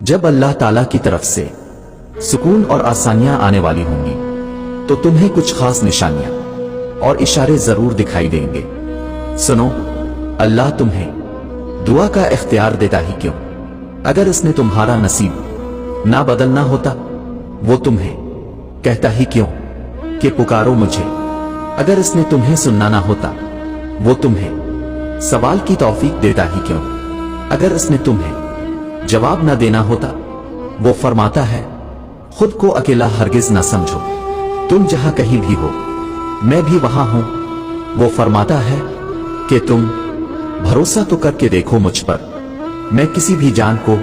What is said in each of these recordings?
جب اللہ تعالیٰ کی طرف سے سکون اور آسانیاں آنے والی ہوں گی تو تمہیں کچھ خاص نشانیاں اور اشارے ضرور دکھائی دیں گے۔ سنو، اللہ تمہیں دعا کا اختیار دیتا ہی کیوں؟ اگر اس نے تمہارا نصیب نہ بدلنا ہوتا وہ تمہیں کہتا ہی کیوں کہ پکارو مجھے؟ اگر اس نے تمہیں سننا نہ ہوتا وہ تمہیں سوال کی توفیق دیتا ہی کیوں؟ اگر اس نے تمہیں جواب نہ دینا ہوتا وہ فرماتا ہے خود کو اکیلا ہرگز نہ سمجھو، تم جہاں کہیں بھی ہو میں بھی وہاں ہوں۔ وہ فرماتا ہے کہ تم بھروسہ تو کر کے دیکھو مجھ پر، میں کسی بھی جان کو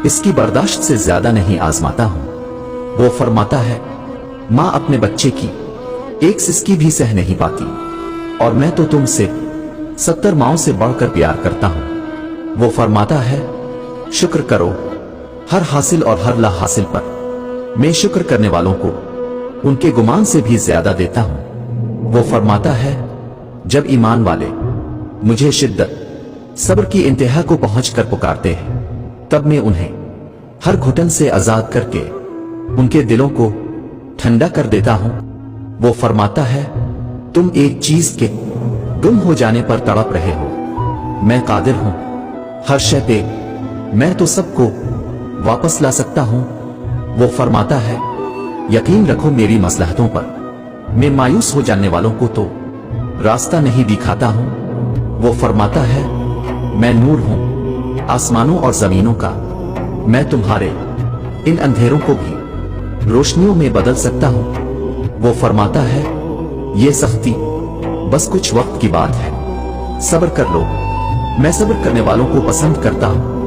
اس کی برداشت سے زیادہ نہیں آزماتا ہوں۔ وہ فرماتا ہے ماں اپنے بچے کی ایک سسکی بھی سہ نہیں پاتی اور میں تو تم سے 70 ماؤں سے بڑھ کر پیار کرتا ہوں۔ وہ فرماتا ہے شکر کرو ہر حاصل اور ہر لا حاصل پر، میں شکر کرنے والوں کو ان کے گمان سے بھی زیادہ دیتا ہوں۔ وہ فرماتا ہے جب ایمان والے مجھے شدت صبر کی انتہا کو پہنچ کر پکارتے ہیں تب میں انہیں ہر گھٹن سے آزاد کر کے ان کے دلوں کو ٹھنڈا کر دیتا ہوں۔ وہ فرماتا ہے تم ایک چیز کے گم ہو جانے پر تڑپ رہے ہو، میں قادر ہوں ہر شے پہ، میں تو سب کو واپس لا سکتا ہوں۔ وہ فرماتا ہے یقین رکھو میری مصلحتوں پر، میں مایوس ہو جانے والوں کو تو راستہ نہیں دکھاتا ہوں۔ وہ فرماتا ہے میں نور ہوں آسمانوں اور زمینوں کا، میں تمہارے ان اندھیروں کو بھی روشنیوں میں بدل سکتا ہوں۔ وہ فرماتا ہے یہ سختی بس کچھ وقت کی بات ہے، صبر کر لو، میں صبر کرنے والوں کو پسند کرتا ہوں۔